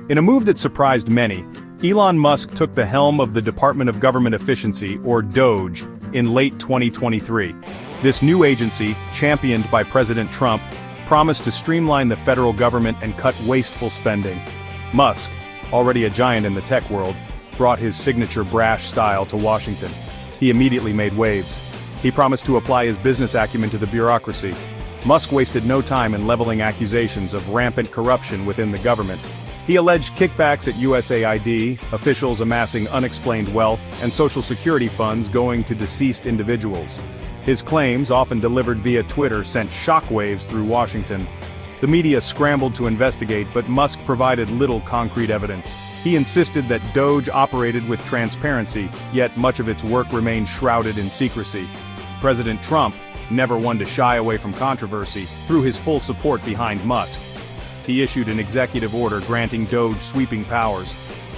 In a move that surprised many, Elon Musk took the helm of the Department of Government Efficiency, or DOGE, in late 2023. This new agency, championed by President Trump, promised to streamline the federal government and cut wasteful spending. Musk, already a giant in the tech world, brought his signature brash style to Washington. He immediately made waves. He promised to apply his business acumen to the bureaucracy. Musk wasted no time in leveling accusations of rampant corruption within the government. He alleged kickbacks at USAID, officials amassing unexplained wealth, and Social Security funds going to deceased individuals. His claims, often delivered via Twitter, sent shockwaves through Washington. The media scrambled to investigate, but Musk provided little concrete evidence. He insisted that DOGE operated with transparency, yet much of its work remained shrouded in secrecy. President Trump, never one to shy away from controversy, threw his full support behind Musk. He issued an executive order granting DOGE sweeping powers.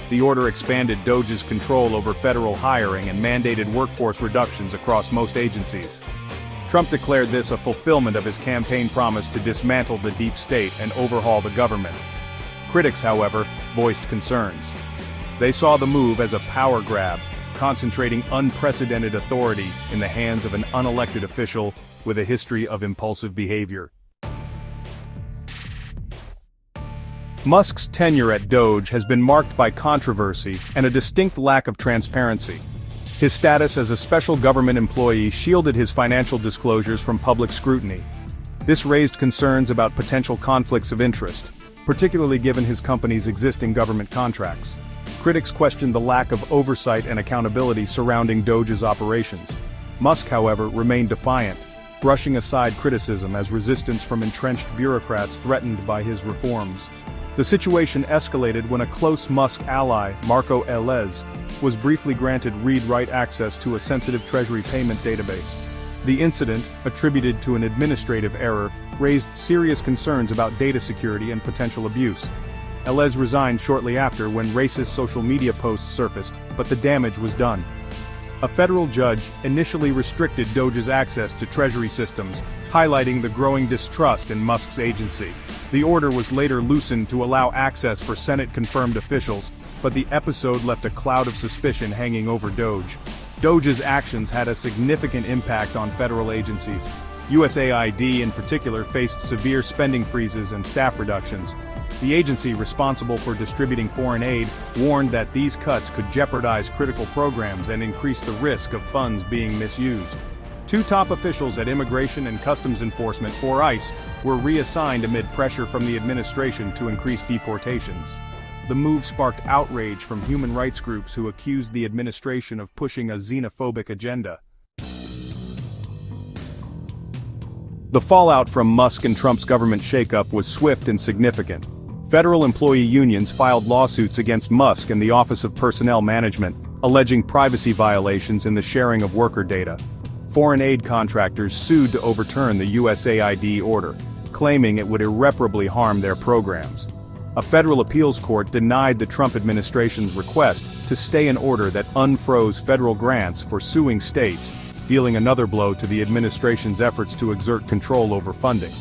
The order expanded DOGE's control over federal hiring and mandated workforce reductions across most agencies. Trump declared this a fulfillment of his campaign promise to dismantle the deep state and overhaul the government. Critics, however, voiced concerns. They saw the move as a power grab, concentrating unprecedented authority in the hands of an unelected official with a history of impulsive behavior. Musk's tenure at DOGE has been marked by controversy and a distinct lack of transparency. His status as a special government employee shielded his financial disclosures from public scrutiny. This raised concerns about potential conflicts of interest, particularly given his company's existing government contracts. Critics questioned the lack of oversight and accountability surrounding DOGE's operations. Musk, however, remained defiant, brushing aside criticism as resistance from entrenched bureaucrats threatened by his reforms. The situation escalated when a close Musk ally, Marco Elez, was briefly granted read-write access to a sensitive Treasury payment database. The incident, attributed to an administrative error, raised serious concerns about data security and potential abuse. Elez resigned shortly after when racist social media posts surfaced, but the damage was done. A federal judge initially restricted DOGE's access to Treasury systems, highlighting the growing distrust in Musk's agency. The order was later loosened to allow access for Senate-confirmed officials, but the episode left a cloud of suspicion hanging over DOGE. DOGE's actions had a significant impact on federal agencies. USAID in particular faced severe spending freezes and staff reductions. The agency responsible for distributing foreign aid warned that these cuts could jeopardize critical programs and increase the risk of funds being misused. Two top officials at Immigration and Customs Enforcement, or ICE, were reassigned amid pressure from the administration to increase deportations. The move sparked outrage from human rights groups who accused the administration of pushing a xenophobic agenda. The fallout from Musk and Trump's government shakeup was swift and significant. Federal employee unions filed lawsuits against Musk and the Office of Personnel Management, alleging privacy violations in the sharing of worker data. Foreign aid contractors sued to overturn the USAID order, claiming it would irreparably harm their programs. A federal appeals court denied the Trump administration's request to stay an order that unfroze federal grants for suing states, dealing another blow to the administration's efforts to exert control over funding.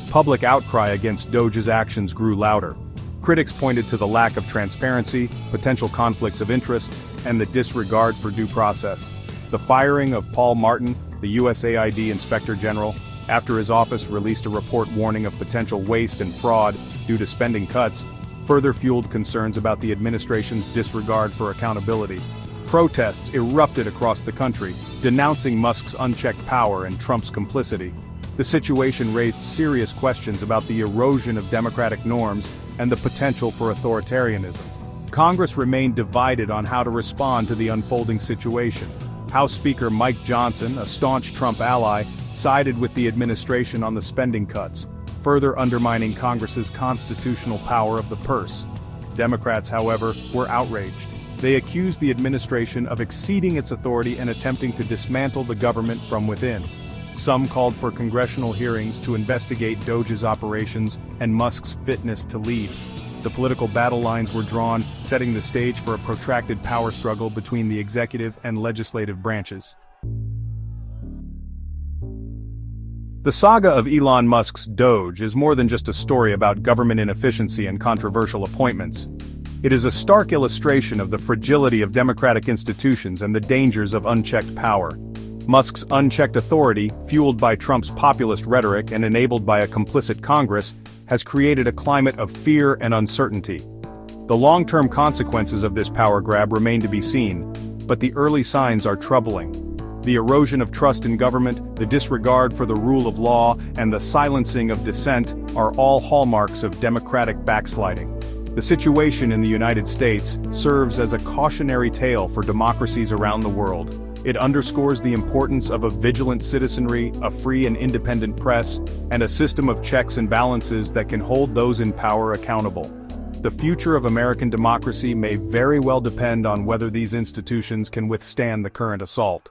Public outcry against DOGE's actions grew louder. Critics pointed to the lack of transparency, potential conflicts of interest, and the disregard for due process. The firing of Paul Martin, the USAID Inspector General, after his office released a report warning of potential waste and fraud due to spending cuts, further fueled concerns about the administration's disregard for accountability. Protests erupted across the country, denouncing Musk's unchecked power and Trump's complicity. The situation raised serious questions about the erosion of democratic norms and the potential for authoritarianism. Congress remained divided on how to respond to the unfolding situation. House Speaker Mike Johnson, a staunch Trump ally, sided with the administration on the spending cuts, further undermining Congress's constitutional power of the purse. Democrats, however, were outraged. They accused the administration of exceeding its authority and attempting to dismantle the government from within. Some called for congressional hearings to investigate DOGE's operations and Musk's fitness to lead. The political battle lines were drawn, setting the stage for a protracted power struggle between the executive and legislative branches. The saga of Elon Musk's DOGE is more than just a story about government inefficiency and controversial appointments. It is a stark illustration of the fragility of democratic institutions and the dangers of unchecked power. Musk's unchecked authority, fueled by Trump's populist rhetoric and enabled by a complicit Congress, has created a climate of fear and uncertainty. The long-term consequences of this power grab remain to be seen, but the early signs are troubling. The erosion of trust in government, the disregard for the rule of law, and the silencing of dissent are all hallmarks of democratic backsliding. The situation in the United States serves as a cautionary tale for democracies around the world. It underscores the importance of a vigilant citizenry, a free and independent press, and a system of checks and balances that can hold those in power accountable. The future of American democracy may very well depend on whether these institutions can withstand the current assault.